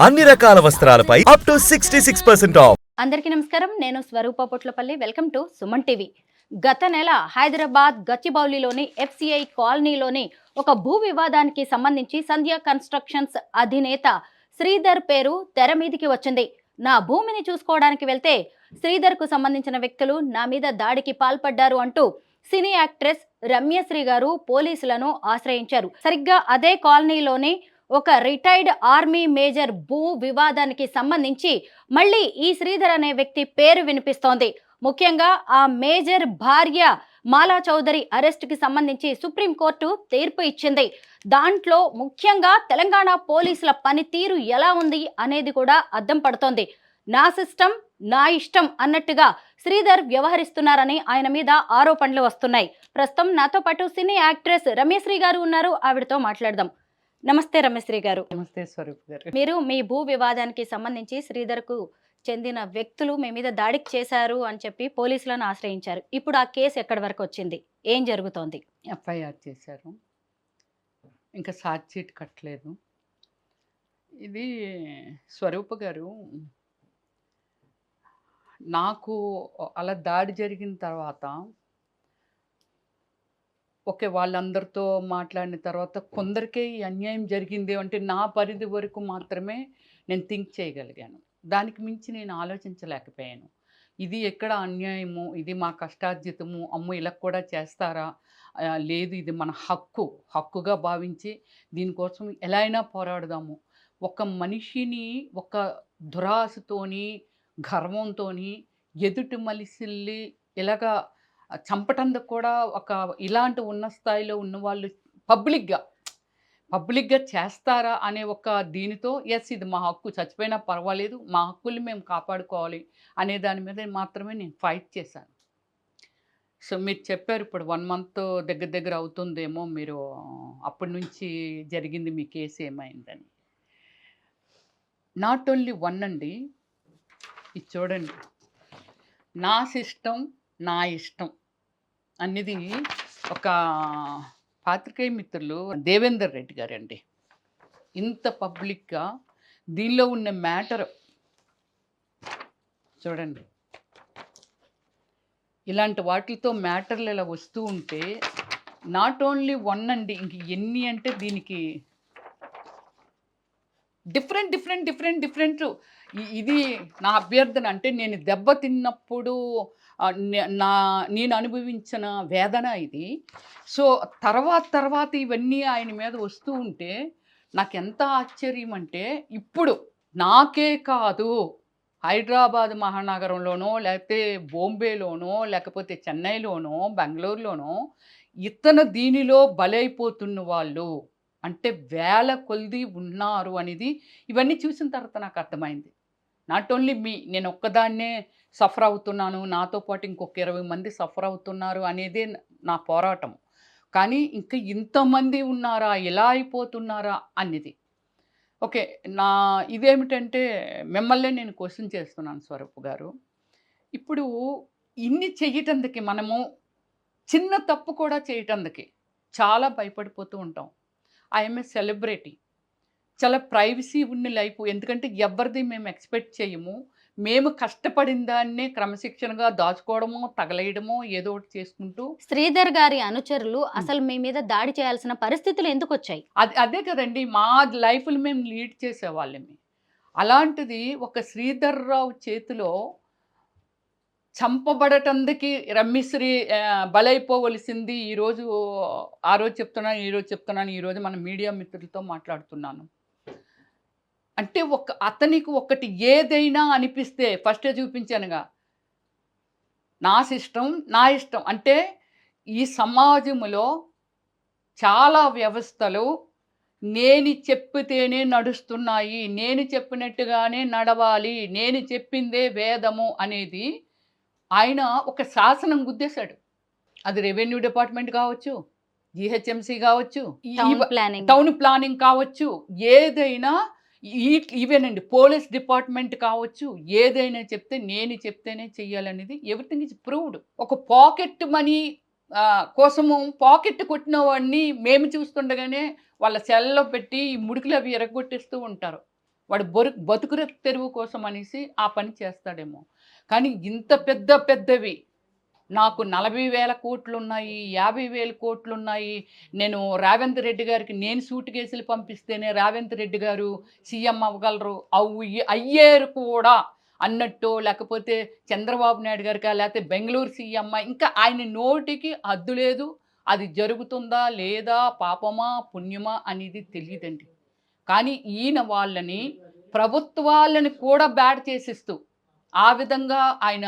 అన్ని రకాల వస్త్రాలపై up to 66% of. అందరికీ నమస్కారం. నేను Swaroopa Potlapalli. Welcome to Suman TV. గత నెల హైదరాబాద్ గచ్చిబౌలిలోని FCI కాలనీలోని ఒక భూ వివాదానికి సంబంధించి సంధ్య కన్స్ట్రక్షన్స్ అధినేత శ్రీధర్ పేరు తెర మీదికి వచ్చింది. నా భూమిని చూసుకోవడానికి వెళ్తే శ్రీధర్ కు సంబంధించిన వ్యక్తులు నా మీద దాడికి పాల్పడ్డారు అంటూ సినీ యాక్ట్రెస్ రమ్యశ్రీ గారు పోలీసులను ఆశ్రయించారు. సరిగ్గా అదే కాలనీలోని ఒక రిటైర్డ్ ఆర్మీ మేజర్ భూ వివాదానికి సంబంధించి మళ్ళీ ఈ శ్రీధర్ అనే వ్యక్తి పేరు వినిపిస్తోంది. ముఖ్యంగా ఆ మేజర్ భార్య మాలా చౌదరి అరెస్టుకి సంబంధించి సుప్రీంకోర్టు తీర్పు ఇచ్చింది. దాంట్లో ముఖ్యంగా తెలంగాణ పోలీసుల పనితీరు ఎలా ఉంది అనేది కూడా అద్దం పడుతోంది. నా సిస్టమ్ నా ఇష్టం అన్నట్టుగా శ్రీధర్ వ్యవహరిస్తున్నారని ఆయన మీద ఆరోపణలు వస్తున్నాయి. ప్రస్తుతం నాతో పాటు సినీ యాక్ట్రెస్ రమ్యశ్రీ గారు ఉన్నారు. ఆవిడతో మాట్లాడదాం. నమస్తే రమ్యశ్రీ గారు. నమస్తే స్వరూప్ గారు. మీరు మీ భూ వివాదానికి సంబంధించి శ్రీధర్ కు చెందిన వ్యక్తులు మీ మీద దాడికి చేశారు అని చెప్పి పోలీసులను ఆశ్రయించారు. ఇప్పుడు ఆ కేసు ఎక్కడి వరకు వచ్చింది? ఏం జరుగుతోంది? FIR చేశారు, ఇంకా ఛార్జ్ షీట్ కట్టలేదు. ఇది స్వరూప్ గారు, నాకు అలా దాడి జరిగిన తర్వాత ఓకే, వాళ్ళందరితో మాట్లాడిన తర్వాత కొందరికే ఈ అన్యాయం జరిగింది అంటే నా పరిధి వరకు మాత్రమే నేను థింక్ చేయగలిగాను. దానికి మించి నేను ఆలోచించలేకపోయాను. ఇది ఎక్కడ అన్యాయము, ఇది మా కష్టార్జితము, అమ్మో ఇలా కూడా చేస్తారా, లేదు ఇది మన హక్కుగా భావించి దీనికోసం ఎలా అయినా పోరాడదాము. ఒక మనిషిని ఒక దురాశతోని గర్వంతోని ఎదుటి మనిషిల్ని ఇలాగా చంపటందుకు కూడా ఒక ఇలాంటి ఉన్న స్థాయిలో ఉన్న వాళ్ళు పబ్లిక్గా చేస్తారా అనే ఒక దీనితో ఎస్ ఇది మా హక్కు, చచ్చిపోయినా పర్వాలేదు, మా హక్కుల్ని మేము కాపాడుకోవాలి అనే దాని మీద మాత్రమే నేను ఫైట్ చేశాను. సో మీరు చెప్పారు ఇప్పుడు 1 month దగ్గర అవుతుందేమో, మీరు అప్పటి నుంచి జరిగింది మీ కేసు ఏమైందని. నాట్ ఓన్లీ 1 అండి, ఇది చూడండి. నా సిస్టమ్ నా ఇష్టం అనేది ఒక పాత్రికేయ మిత్రులు దేవేందర్ రెడ్డి గారు అండి. ఇంత పబ్లిక్గా దీనిలో ఉన్న మ్యాటర్ చూడండి. ఇలాంటి వాటితో మ్యాటర్లు ఇలా వస్తూ ఉంటే నాట్ ఓన్లీ 1 అండి, ఇంక ఎన్ని అంటే దీనికి డిఫరెంట్. ఇది నా అభ్యర్థన. అంటే నేను దెబ్బతిన్నప్పుడు నేను అనుభవించిన వేదన ఇది. సో తర్వాత ఇవన్నీ ఆయన మీద వస్తూ ఉంటే నాకు ఎంత ఆశ్చర్యం అంటే, ఇప్పుడు నాకే కాదు హైదరాబాద్ మహానగరంలోనో లేకపోతే బాంబేలోనో లేకపోతే చెన్నైలోనో బెంగళూరులోనో ఇతను దీనిలో బలైపోతున్న వాళ్ళు అంటే వేల కొలది ఉన్నారు అనేది ఇవన్నీ చూసిన తర్వాత నాకు అర్థమైంది. నాట్ ఓన్లీ నేను ఒక్కదాన్నే సఫర్ అవుతున్నాను, నాతో పాటు ఇంకొక 20 మంది సఫర్ అవుతున్నారు అనేదే నా పోరాటం. కానీ ఇంకా ఇంతమంది ఉన్నారా, ఎలా అయిపోతున్నారా అనేది. ఓకే, ఇదేమిటంటే మిమ్మల్ని నేను క్వశ్చన్ చేస్తున్నాను స్వరూప్ గారు. ఇప్పుడు ఇన్ని చెయ్యటందుకు మనము చిన్న తప్పు కూడా చేయటందుకు చాలా భయపడిపోతూ ఉంటాం. ఐఎమ్ ఏ సెలబ్రిటీ, చాలా ప్రైవసీ ఉన్న లైఫ్. ఎందుకంటే ఎవరిది మేము ఎక్స్పెక్ట్ చేయము. మేము కష్టపడిన దాన్నే క్రమశిక్షణగా దాచుకోవడమో తగలేయడమో ఏదో ఒకటి చేసుకుంటూ. శ్రీధర్ గారి అనుచరులు అసలు మీ మీద దాడి చేయాల్సిన పరిస్థితులు ఎందుకు వచ్చాయి? అదే కదండి, మా లైఫ్లు మేము లీడ్ చేసేవాళ్ళమే. అలాంటిది ఒక శ్రీధర్ రావు చేతిలో చంపబడటందుకు రమ్యశ్రీ బలైపోవలసింది. ఈరోజు ఆ రోజు చెప్తున్నాను, ఈరోజు మన మీడియా మిత్రులతో మాట్లాడుతున్నాను. అంటే అతనికి ఒకటి ఏదైనా అనిపిస్తే ఫస్టే చూపించానుగా, నా సిస్టమ్ నా ఇష్టం. అంటే ఈ సమాజంలో చాలా వ్యవస్థలు నేను చెప్పితేనే నడుస్తున్నాయి, నేను చెప్పినట్టుగానే నడవాలి, నేను చెప్పిందే వేదము అనేది ఆయన ఒక శాసనం గుద్దేశాడు. అది రెవెన్యూ డిపార్ట్మెంట్ కావచ్చు, GHMC కావచ్చు, టౌన్ ప్లానింగ్ కావచ్చు, ఏదైనా ఈవెనండి పోలీస్ డిపార్ట్మెంట్ కావచ్చు, ఏదైనా చెప్తే నేను చెప్తేనే చెయ్యాలనేది ఎవ్రీథింగ్ ఇస్ ప్రూవ్డ్. ఒక పాకెట్ మనీ కోసము పాకెట్ కొట్టిన వాడిని మేము చూస్తుండగానే వాళ్ళ సెల్లో పెట్టి ఈ ముడుకులు అవి ఎరగొట్టేస్తూ ఉంటారు. వాడు బతుకు తెరువు కోసం అనేసి ఆ పని చేస్తాడేమో. కానీ ఇంత పెద్ద పెద్దవి నాకు 40,000 కోట్లున్నాయి, 50,000 కోట్లున్నాయి. నేను రేవంత్ రెడ్డి గారికి నేను సూట్ కేసులు పంపిస్తేనే రేవంత్ రెడ్డి గారు సీఎం అవ్వగలరు. అయ్యారు కూడా అన్నట్టో, లేకపోతే చంద్రబాబు నాయుడు గారికా, లేకపోతే బెంగుళూరు సీఎం ఇంకా ఆయన నోటికి హద్దు లేదు. అది జరుగుతుందా లేదా, పాపమా పుణ్యమా అనేది తెలీదండి. కానీ ఈయన వాళ్ళని ప్రభుత్వాలను కూడా బ్యాడ్ చేసేస్తూ ఆ విధంగా ఆయన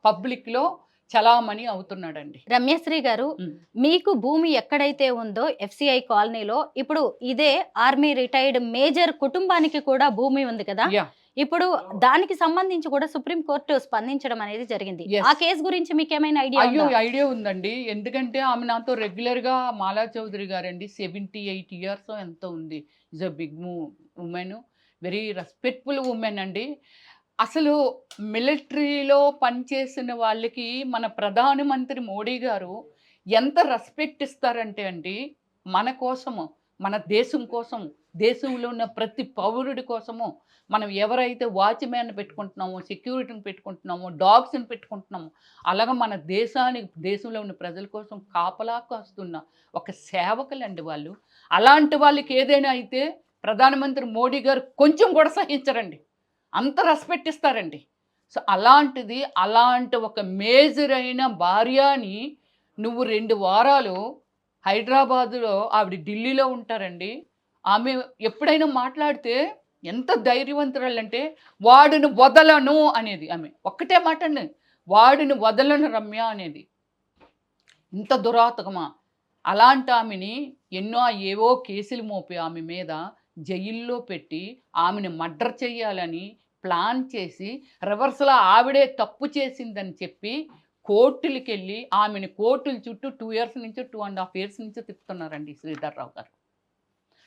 పబ్లిక్‌లో చలామణి అవుతున్నాడండి. రమ్యశ్రీ గారు, హ్మ్. మీకు భూమి ఎక్కడైతే ఉందో ఎఫ్సిఐ కాలనీలో ఇప్పుడు ఇదే ఆర్మీ రిటైర్డ్ మేజర్ కుటుంబానికి కూడా భూమి ఉంది కదా. యాహ్! ఇప్పుడు దానికి సంబంధించి కూడా సుప్రీం కోర్టు స్పందించడం అనేది జరిగింది. Yes. ఆ కేసు గురించి మీకు ఏమైనా ఐడియా అయ్యో! ఉందా? ఐడియా ఉందండి. ఎందుకంటే ఆమె నాతో రెగ్యులర్‌గా మాలా చౌదరి గారండి 78 ఇయర్సో ఎంతో ఉంది. Is a big women. Very respectful women అండి. అసలు మిలిటరీలో పనిచేసిన వాళ్ళకి మన ప్రధానమంత్రి మోడీ గారు ఎంత రెస్పెక్ట్ ఇస్తారంటే అండి, మన కోసము, మన దేశం కోసం, దేశంలో ఉన్న ప్రతి పౌరుడి కోసము మనం ఎవరైతే వాచ్‌మ్యాన్ పెట్టుకుంటున్నామో, సెక్యూరిటీని పెట్టుకుంటున్నామో, డాగ్స్‌ని పెట్టుకుంటున్నామో, అలాగా మన దేశంలో ఉన్న ప్రజల కోసం కాపలా కాస్తున్న ఒక సేవకులండి వాళ్ళు. అలాంటి వాళ్ళకి ఏదైనా అయితే ప్రధానమంత్రి మోడీ గారు కొంచెం కూడా సహించరండి. అంత రెస్పెక్ట్ ఇస్తారండి. సో, అలాంటిది అలాంటి ఒక మేజర్ అయిన భార్యని నువ్వు 2 వారాలు హైదరాబాదులో ఆవిడ ఢిల్లీలో ఉంటారండి. ఆమె ఎప్పుడైనా మాట్లాడితే ఎంత ధైర్యవంతురాలంటే, వాడిని వదలను అనేది ఆమె. ఒక్కటే మాట అండి. వాడిని వదలను రమ్య అనేది. ఇంత దురాతకమా? అలాంటి ఆమెని ఏవో కేసులు మోపి ఆమె మీద జైల్లో పెట్టి ఆమెను మర్డర్ చేయాలని ప్లాన్ చేసి రివర్స్‌లో ఆవిడే తప్పు చేసిందని చెప్పి కోర్టులకెళ్ళి ఆమెను కోర్టుల చుట్టూ 2 ఇయర్స్ నుంచో 2½ ఇయర్స్ నుంచో తిప్పుతున్నారండి శ్రీధర్ రావు గారు.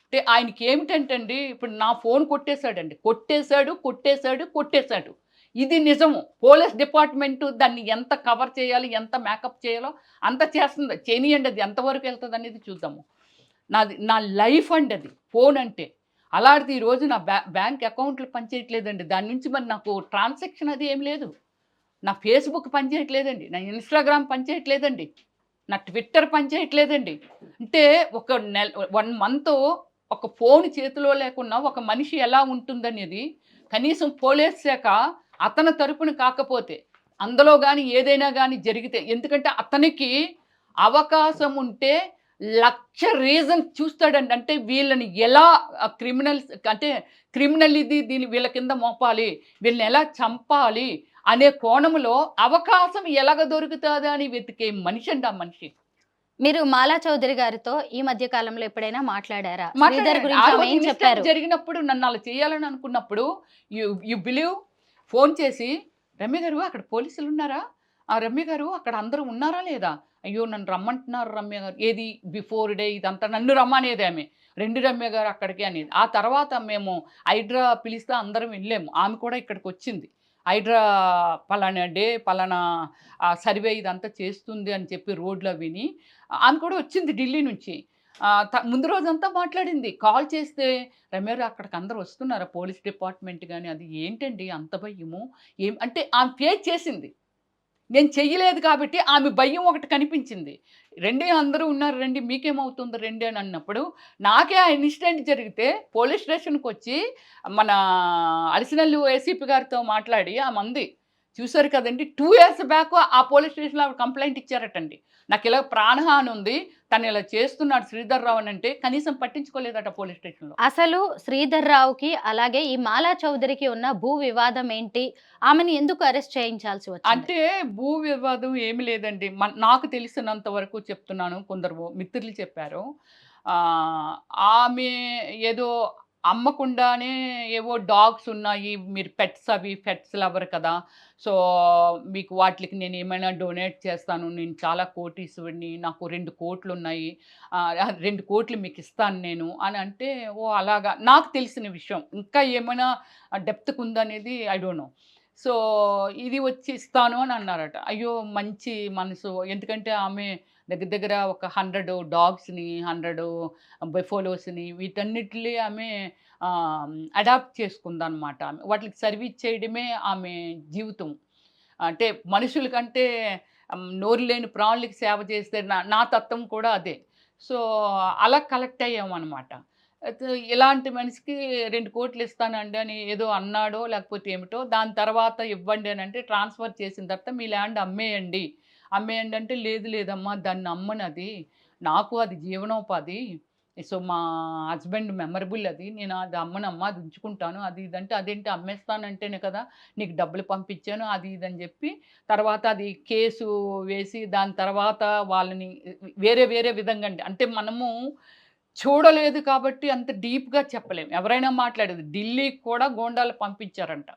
అంటే ఆయనకేమిటంటే అండి, ఇప్పుడు నా ఫోన్ కొట్టేశాడండి. కొట్టేశాడు. ఇది నిజము. పోలీస్ డిపార్ట్‌మెంటు దాన్ని ఎంత కవర్ చేయాలి, ఎంత మేకప్ చేయాలో అంత చేస్తుంది. చేయనీయండి, అది ఎంతవరకు వెళ్తదనేది చూద్దాము. నా లైఫ్ అండి అది ఫోన్ అంటే. అలాంటిది ఈరోజు నా బ్యాంక్ అకౌంట్లు పనిచేయట్లేదండి. దాని నుంచి మరి నాకు ట్రాన్సాక్షన్ అది ఏం లేదు. నా ఫేస్‌బుక్ పనిచేయట్లేదండి. నా ఇన్‌స్టాగ్రామ్ పనిచేయట్లేదండి. నా ట్విట్టర్ పనిచేయట్లేదండి. అంటే ఒక 1 మంత్ ఒక ఫోన్ చేతిలో లేకున్నా ఒక మనిషి ఎలా ఉంటుందనేది కనీసం పోలీస్ శాఖ అతని తరపున కాకపోతే అందులో గాని ఏదైనా గాని జరిగితే, ఎందుకంటే అతనికి అవకాశం ఉంటే 1,00,000 రీజన్ చూస్తాడండి. అంటే వీళ్ళని ఎలా క్రిమినల్ దీన్ని వీళ్ళ కింద మోపాలి, వీళ్ళని ఎలా చంపాలి అనే కోణంలో అవకాశం ఎలాగ దొరుకుతాదా అని వెతికే మనిషి అండి ఆ మనిషి. మీరు మాలా చౌదరి గారితో ఈ మధ్య కాలంలో ఎప్పుడైనా మాట్లాడారా? శ్రీధర్ మాట్లాడాను. గురించి ఆమె ఏం చెప్పారు? జరిగినప్పుడు నన్ను అలా చేయాలని అనుకున్నప్పుడు యు బిలీవ్ ఫోన్ చేసి, "రమ్య గారు అక్కడ పోలీసులు ఉన్నారా? ఆ రమ్య గారు అక్కడ అందరూ ఉన్నారా లేదా? అయ్యో! నన్ను రమ్మంటున్నారు రమ్య గారు." ఏది బిఫోర్ డే ఇదంతా నన్ను రమ్మనేది ఆమె. "రండి రమ్య గారు అక్కడికి" అనేది. ఆ తర్వాత మేము హైడ్రా పిలిస్తే అందరం వెళ్ళాము. ఆమె కూడా ఇక్కడికొచ్చింది. హైడ్రా పలానా డే పలానా సర్వే ఇదంతా చేస్తుంది అని చెప్పి రోడ్లు అవిని. ఆమె కూడా వచ్చింది ఢిల్లీ నుంచి. ముందు రోజంతా మాట్లాడింది. కాల్ చేస్తే, "రమ్య గారు అక్కడికి అందరూ వస్తున్నారా పోలీస్ డిపార్ట్‌మెంట్ గాని?" అది ఏంటండి అంత భయము? అంటే ఆమె ఫేస్ చేసింది. నేను చెయ్యలేదు కాబట్టి ఆమె భయం ఒకటి కనిపించింది. "రండి అందరూ ఉన్నారు రండి, మీకేమవుతుంది రండి" అని అన్నప్పుడు నాకే ఆ ఇన్సిడెంట్ జరిగితే పోలీస్ స్టేషన్‌కొచ్చి మన అడిషనల్ ఏసీపీ గారితో మాట్లాడి ఆమె అంది, "చూసారు కదండీ 2 ఇయర్స్ బ్యాక్ ఆ పోలీస్ స్టేషన్‌లో ఆవిడ కంప్లెయింట్ ఇచ్చారటండి. నాకు ఇలా ప్రాణహాని ఉంది. తను ఇలా చేస్తున్నాడు శ్రీధర్ రావు" అని అంటే కనీసం పట్టించుకోలేదట పోలీస్ స్టేషన్‌లో. అసలు శ్రీధర్ రావుకి అలాగే ఈ మాలా చౌదరికి ఉన్న భూ వివాదం ఏంటి? ఆమెని ఎందుకు అరెస్ట్ చేయించాల్సి వచ్చింది? అంటే భూ వివాదం ఏమి లేదండి. నాకు తెలిసినంత వరకు చెప్తున్నాను. కొందరు మిత్రులు చెప్పారు. ఆహ్, ఆమె ఏదో అమ్మకుండానే ఏవో డాగ్స్ ఉన్నాయి. మీరు పెట్స్ లవర్ కదా! సో, మీకు వాటిలికి నేను ఏమైనా డొనేట్ చేస్తాను. నేను చాలా కోటీశ్వరిని. నాకు 2 కోట్లున్నాయి. 2 కోట్లు మీకు ఇస్తాను నేను అని అంటే, ఓహ్! అలాగా నాకు తెలిసిన విషయం. ఇంకా ఏమైనా డెప్త్‌కుందనేది ఐ డోంట్ నో. సో, ఇది వచ్చి ఇస్తాను అని అన్నారట. అయ్యో! మంచి మనసు. ఎందుకంటే ఆమె దగ్గర దగ్గర ఒక 100 డాగ్స్‌ని, 100 బెఫాలోస్‌ని వీటన్నిటిని ఆమె అడాప్ట్ చేసుకుందనమాట. ఆమె వాటికి సర్వీస్ చేయడమే ఆమె జీవితం. అంటే మనుషుల కంటే నోరు లేని ప్రాణులకి సేవ చేస్తే నా తత్వం కూడా అదే. సో, అలా కలెక్ట్ అయ్యామనమాట. అయితే ఇలాంటి మనిషికి 2,00,00,000 ఇస్తానండి అని ఏదో అన్నాడో లేకపోతే ఏమిటో, దాని తర్వాత ఇవ్వండి అనంటే ట్రాన్స్‌ఫర్ చేసిన తర్వాత మీ ల్యాండ్ అమ్మేయండి. అమ్మేయండి అంటే లేదు లేదమ్మా దాన్ని అమ్మనది. నాకు అది జీవనోపాధి. సో, మా హస్బెండ్ మెమరబుల్ అది. నేను అది అమ్మనమ్మా అది ఉంచుకుంటాను. అది ఇది అంటే అదేంటి అమ్మేస్తానంటేనే కదా నీకు డబ్బులు పంపించాను అది ఇది అని చెప్పి తర్వాత అది కేసు వేసి దాని తర్వాత వాళ్ళని వేరే వేరే విధంగా అంటే మనము చూడలేదు కాబట్టి అంత డీప్‌గా చెప్పలేం. ఎవరైనా మాట్లాడేది. ఢిల్లీకి కూడా గూండాలు పంపించారంట.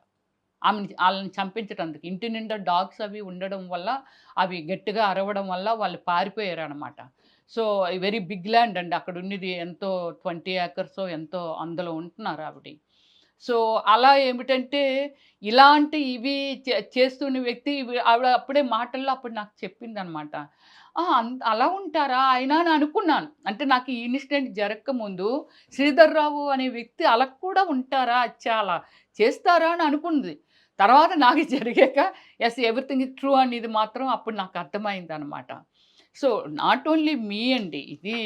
ఆళ్ళని చంపించటానికి. ఇంటి నిండా డాగ్స్ అవి ఉండడం వల్ల, అవి గట్టిగా అరవడం వల్ల వాళ్ళు పారిపోయారనమాట. సో, వెరీ బిగ్ ల్యాండ్ అండి. అక్కడున్నది ఎంతో 20 ఏకర్సో ఎంతో అందులో ఉంటున్నారు ఆవిడ. సో, అలా ఏమిటంటే, ఇలాంటి ఇవి చేస్తున్న వ్యక్తి ఆవిడ అప్పుడే మాటల్లో అప్పుడు నాకు చెప్పిందనమాట. ఆ! అలా ఉంటారా ఆయన అని అనుకున్నాను. అంటే నాకు ఈ ఇన్సిడెంట్ జరక్కముందు శ్రీధర్‌రావు అనే వ్యక్తి అలా కూడా ఉంటారా? అచ్చా! అలా చేస్తారా? అని అనుకుంది. తర్వాత నాకు జరిగాక యెస్ ఎవ్రీథింగ్ ఈజ్ ట్రూ అనేది మాత్రం అప్పుడు నాకు అర్థమైందనమాట. సో, నాట్ ఓన్లీ మీ అండి. ఇది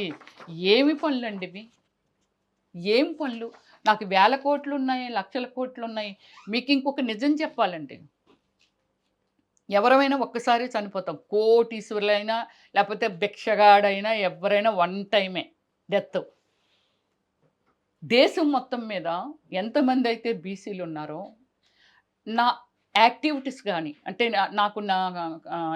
ఏమి పనులండి ఇవి? ఏం పనులు? నాకు వేల కోట్లున్నాయి, లక్షల కోట్లున్నాయి. మీకింకొక నిజం చెప్పాలండి. ఎవరమైనా ఒక్కసారే చనిపోతాం. కోటీశ్వరులైనా, లేపోతే భిక్షగాడైనా ఎవ్వరైనా వన్ టైమే డెత్. దేశం మొత్తం మీద ఎంతమందైతే బీసీలున్నారో, నా యాక్టివిటీస్ గానీ, అంటే నాకు నా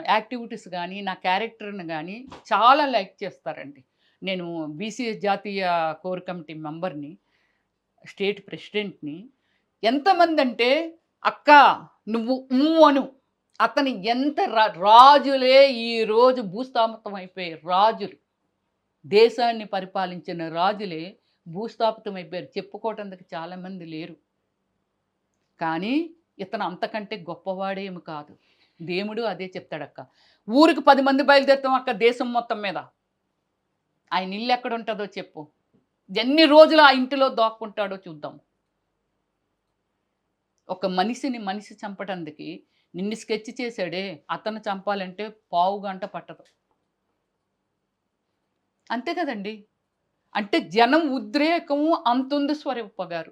యాక్టివిటీస్ గానీ, నా క్యారెక్టర్‌ని గానీ చాలా లైక్ చేస్తారండి. నేను బీసీ జాతీయ కోర్ కమిటీ మెంబర్‌ని, స్టేట్ ప్రెసిడెంట్‌ని. ఎంతమందంటే, "అక్కా నువ్వు అను." అతను ఎంత రాజులే ఈరోజు భూస్థాపితం అయిపోయారు. రాజులు. దేశాన్ని పరిపాలించిన రాజులే భూస్థాపితం అయిపోయారు. చెప్పుకోవటానికి చాలామంది లేరు. కానీ ఇతను అంతకంటే గొప్పవాడేమి కాదు. దేవుడు అదే చెప్తాడక్క. ఊరికి 10 మంది బయలుదేరుతాం అక్క దేశం మొత్తం మీద. ఆయన ఇల్లు ఎక్కడుంటదో చెప్పు. ఎన్ని రోజులు ఆ ఇంటిలో దాక్కుంటాడో చూద్దాం. ఒక మనిషిని మనిషి చంపటానికి నిన్ను స్కెచ్ చేశాడే, అతను చంపాలంటే పావుగంట పట్టదు. అంతే కదండీ! అంటే జనం ఉద్రేకము అంతుంది స్వరూప గారు.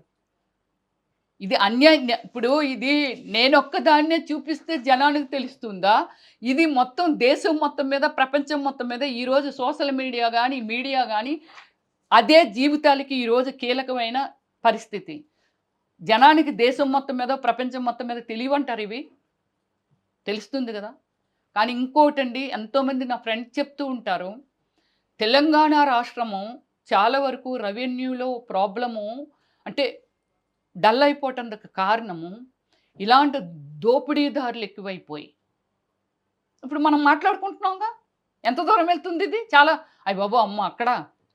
ఇది అన్యాయం. ఇప్పుడు ఇది నేనొక్కదాన్నే చూపిస్తే జనానికి తెలుస్తుందా? ఇది మొత్తం దేశం మొత్తం మీద, ప్రపంచం మొత్తం మీద ఈరోజు సోషల్ మీడియా గానీ అదే జీవితాలకి ఈరోజు కీలకమైన పరిస్థితి. జనానికి దేశం మొత్తం మీద, ప్రపంచం మొత్తం మీద తెలియవంటారు ఇవి. తెలుస్తుంది గదా! కానీ ఇంకోటండి ఎంతోమంది నా ఫ్రెండ్స్ చెప్తూ ఉంటారు. తెలంగాణ రాష్ట్రము చాలా వరకు రెవెన్యూలో ప్రాబ్లము అంటే డల్ అయిపోవటానికి కారణము ఇలాంటి దోపిడీదారులు ఎక్కువైపోయి. ఇప్పుడు మనం మాట్లాడుకుంటున్నాంగా. ఎంత దూరం వెళ్తుంది ఇది? చాలా అయ్య బాబోయ్! అమ్మో! అక్కడ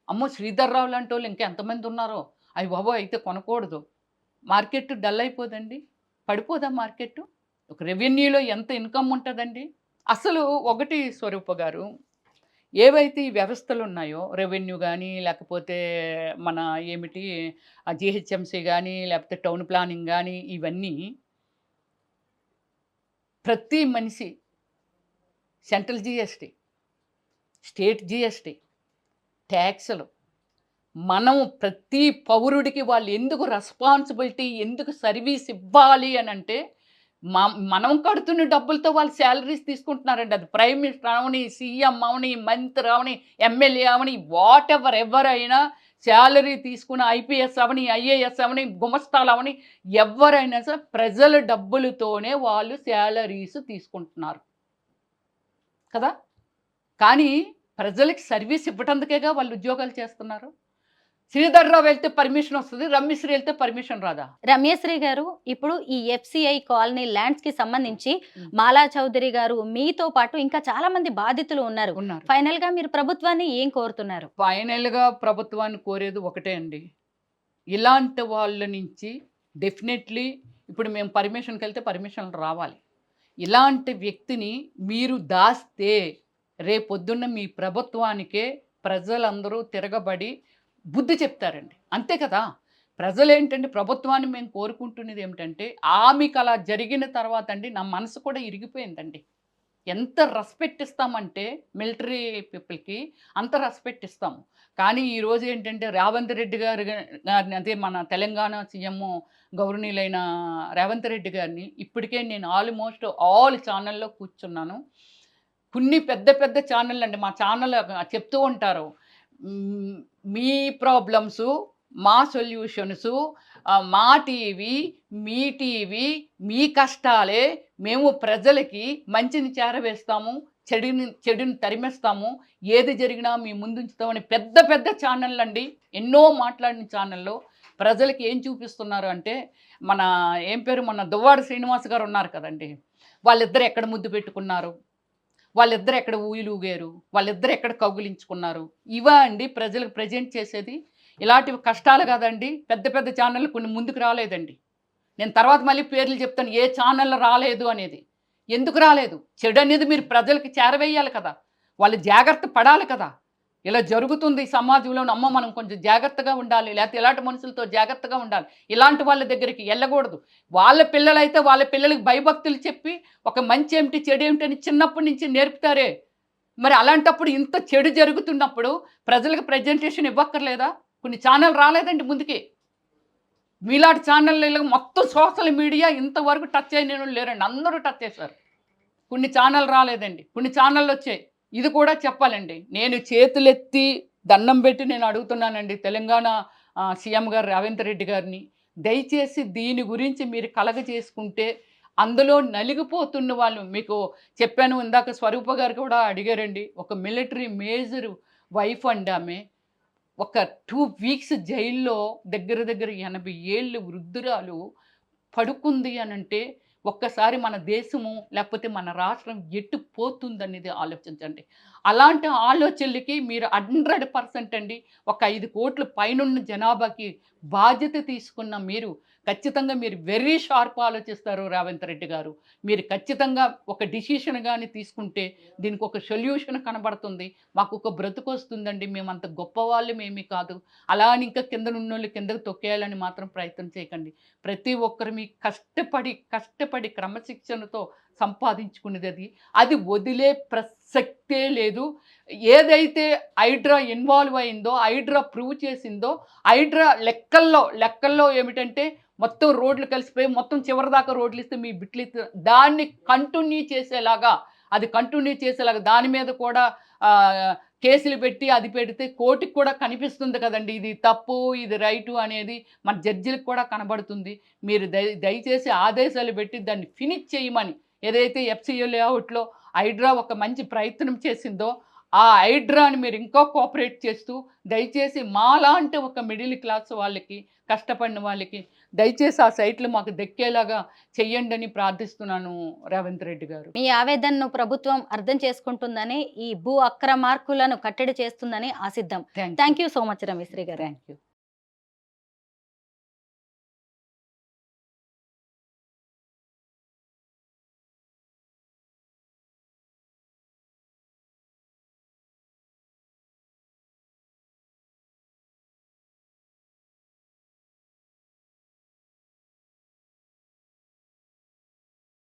అమ్మో! శ్రీధర్‌రావు లాంటోళ్ళు ఇంకా ఎంతమంది ఉన్నారో. అయ్య బాబోయ్! అయితే కొనకూడదు. మార్కెట్ డల్ అయిపోదండి. పడిపోదా మార్కెట్టు? ఒక రెవెన్యూలో ఎంత ఇన్‌కమ్ ఉంటదండి? అసలు ఒకటి స్వరూప గారు, ఏవైతే ఈ వ్యవస్థలున్నాయో రెవెన్యూ గానీ, లేకపోతే మన ఏమిటి జీహెచ్ఎంసీ గానీ, లేకపోతే టౌన్ ప్లానింగ్ గానీ, ఇవన్నీ ప్రతి మనిషి సెంట్రల్ జీఎస్టీ, స్టేట్ జీఎస్టీ, ట్యాక్సులు మనం ప్రతి పౌరుడికి వాళ్ళు ఎందుకు రెస్పాన్సిబిలిటీ, ఎందుకు సర్వీస్ ఇవ్వాలి అనంటే, మనం కడుతున్న డబ్బులతో వాళ్ళు శాలరీస్ తీసుకుంటున్నారండి. అది ప్రైమ్ మినిస్టర్ అవని, సీఎం అవని, మంత్రి అవని, ఎమ్మెల్యే అవని, ఎవరైనా శాలరీ తీసుకున్న ఐపీఎస్ అవని, ఐఏఎస్ అవని, గుమస్తాలు అవని ఎవరైనా సరే ప్రజల డబ్బులతోనే వాళ్ళు శాలరీస్ తీసుకుంటున్నారు కదా! కానీ ప్రజలకి సర్వీస్ ఇవ్వటందుకేగా వాళ్ళు ఉద్యోగాలు చేస్తున్నారు. శ్రీధర్‌రావు వెళ్తే పర్మిషన్ వస్తది. రమ్యశ్రీ వెళ్తే పర్మిషన్ రాదా? రమ్యశ్రీ గారు, ఇప్పుడు ఈ ఎఫ్‌సిఐ కాలనీ ల్యాండ్స్‌కి సంబంధించి మాలా చౌదరి గారు, మీతో పాటు ఇంకా చాలా మంది బాధితులు ఉన్నారు. ఫైనల్‌గా మీరు ప్రభుత్వాన్ని ఏం కోరుతున్నారు? ఫైనల్‌గా ప్రభుత్వాన్ని కోరేది ఒకటే అండి. ఇలాంటి వాళ్ళ నుంచి డెఫినెట్‌లీ ఇప్పుడు మేము పర్మిషన్‌కెళ్తే పర్మిషన్‌లు రావాలి. ఇలాంటి వ్యక్తిని మీరు దాస్తే రేపొద్దున్న మీ ప్రభుత్వానికే ప్రజలందరూ తిరగబడి బుద్ధి చెప్తారండి. అంతే కదా! ప్రజలేంటంటే ప్రభుత్వాన్ని మేము కోరుకుంటున్నది ఏమిటంటే, మీకు అలా జరిగిన తర్వాత అండి నా మనసు కూడా ఇరిగిపోయిందండి. ఎంత రెస్పెక్ట్ ఇస్తామంటే మిలిటరీ పీపుల్‌కి అంత రెస్పెక్ట్ ఇస్తాము. కానీ ఈరోజు ఏంటంటే రేవంత్ రెడ్డి గారిని అదే మన తెలంగాణ సీఎం గౌరవనీయులైన రేవంత్ రెడ్డి గారిని ఇప్పటికే నేను ఆల్మోస్ట్ ఆల్ ఛానల్‌లో కూర్చున్నాను. కొన్ని పెద్ద పెద్ద ఛానళ్ళండి మా ఛానల్ చెప్తూ ఉంటారు. మీ ప్రాబ్లమ్సు, మా సొల్యూషన్సు, మా టీవీ, మీ టీవీ, మీ కష్టాలే మేము ప్రజలకి మంచిని చేరవేస్తాము, చెడుని తరిమేస్తాము, ఏది జరిగినా మీ ముందుంచుతామని పెద్ద పెద్ద ఛానళ్ళండి. ఎన్నో మాట్లాడిన ఛానల్‌లో ప్రజలకి ఏం చూపిస్తున్నారు అంటే, మన ఏం పేరు మన దువ్వాడ శ్రీనివాస్ గారు ఉన్నారు కదండీ! వాళ్ళిద్దరు ఎక్కడ ముద్దు పెట్టుకున్నారు? వాళ్ళిద్దరు ఎక్కడ ఊయలూగారు? వాళ్ళిద్దరు ఎక్కడ కౌగిలించుకున్నారు? ఇవా అండి ప్రజలకు ప్రెజెంట్ చేసేది? ఇలాంటివి కష్టాలు కదండీ! పెద్ద పెద్ద ఛానళ్ళు కొన్ని ముందుకు రాలేదండి. నేను తర్వాత మళ్ళీ పేర్లు చెప్తాను ఏ ఛానల్ రాలేదు అనేది. ఎందుకు రాలేదు? చెడు అనేది మీరు ప్రజలకి చేరవేయాలి కదా! వాళ్ళు జాగ్రత్త పడాలి కదా! ఇలా జరుగుతుంది సమాజంలో అమ్మ మనం కొంచెం జాగ్రత్తగా ఉండాలి. లేకపోతే ఇలాంటి మనుషులతో జాగ్రత్తగా ఉండాలి. ఇలాంటి వాళ్ళ దగ్గరికి వెళ్ళకూడదు. వాళ్ళ పిల్లలైతే వాళ్ళ పిల్లలకి భయభక్తులు చెప్పి ఒక మంచి ఏమిటి చెడు ఏమిటి అని చిన్నప్పటి నుంచి నేర్పుతారే. మరి అలాంటప్పుడు ఇంత చెడు జరుగుతున్నప్పుడు ప్రజలకు ప్రజెంటేషన్ ఇవ్వక్కర్లేదా? కొన్ని ఛానల్ రాలేదండి ముందుకి. మీలాంటి ఛానళ్ళు మొత్తం సోషల్ మీడియా ఇంతవరకు టచ్ అయిన లేరండి. అందరూ టచ్ చేశారు. కొన్ని ఛానల్ రాలేదండి. కొన్ని ఛానళ్ళు వచ్చాయి. ఇది కూడా చెప్పాలండి. నేను చేతులెత్తి దండం పెట్టి నేను అడుగుతున్నానండి తెలంగాణ సీఎం గారు రేవంత్ రెడ్డి గారిని. దయచేసి దీని గురించి మీరు కలగజేసుకుంటే అందులో నలిగిపోతున్న వాళ్ళు మీకు చెప్పాను ఇందాక స్వరూప గారు కూడా అడిగారండి. ఒక మిలిటరీ మేజర్ వైఫ్ అండి ఆమె. ఒక 2 వీక్స్ జైల్లో దగ్గర దగ్గర 80 ఏళ్ళు వృద్ధురాలు పడుకుంది అనంటే ఒక్కసారి మన దేశము లేకపోతే మన రాష్ట్రం ఎటు పోతుందనేది ఆలోచించండి. అలాంటి ఆలోచనలకి మీరు 100% అండి ఒక 5 కోట్ల పైనున్న జనాభాకి బాధ్యత తీసుకున్న మీరు ఖచ్చితంగా మీరు వెరీ షార్ప్ ఆలోచిస్తారు రేవంత్ రెడ్డి గారు. మీరు ఖచ్చితంగా ఒక డిసిషన్ గాని తీసుకుంటే దీనికి ఒక సొల్యూషన్ కనబడుతుంది. మాకు ఒక బ్రతుకు వస్తుందండి. మేమంత గొప్పవాళ్ళమేమీ కాదు. అలా అని ఇంకా కిందనున్నోళ్ళు కిందకు తొక్కేయాలని మాత్రం ప్రయత్నం చేయకండి. ప్రతి ఒక్కరు మీ కష్టపడి క్రమశిక్షణతో సంపాదించుకునేది అది వదిలే ప్రసక్తే లేదు. ఏదైతే హైడ్రా ఇన్వాల్వ్ అయిందో, హైడ్రా ప్రూవ్ చేసిందో, హైడ్రా లెక్కల్లో ఏమిటంటే మొత్తం రోడ్లు కలిసిపోయి మొత్తం చివరిదాకా రోడ్లు ఇస్తే మీ బిట్లు దాన్ని కంటిన్యూ చేసేలాగా దాని మీద కూడా కేసులు పెట్టి అది పెడితే కోర్టుకి కూడా కనిపిస్తుంది కదండి. ఇది తప్పు ఇది రైటు అనేది మన జడ్జిలకు కూడా కనబడుతుంది. మీరు దయచేసి ఆదేశాలు పెట్టి దాన్ని ఫినిష్ చేయమని ఏదైతే ఎఫ్సియు లేఅవుట్లో హైడ్రా ఒక మంచి ప్రయత్నం చేసిందో ఆ హైడ్రాని మీరు ఇంకా కోఆపరేట్ చేస్తూ దయచేసి మాలాంటి ఒక మిడిల్ క్లాస్ వాళ్ళకి కష్టపడిన వాళ్ళకి దయచేసి ఆ సైట్లు మాకు దక్కేలాగా చెయ్యండి అని ప్రార్థిస్తున్నాను రేవంత్ రెడ్డి గారు. మీ ఆవేదనను ప్రభుత్వం అర్థం చేసుకుంటుందని ఈ భూ అక్రమార్కులను కట్టడి చేస్తుందని ఆశిద్దాం. Thank you so much Rameshri గారు. Thank you.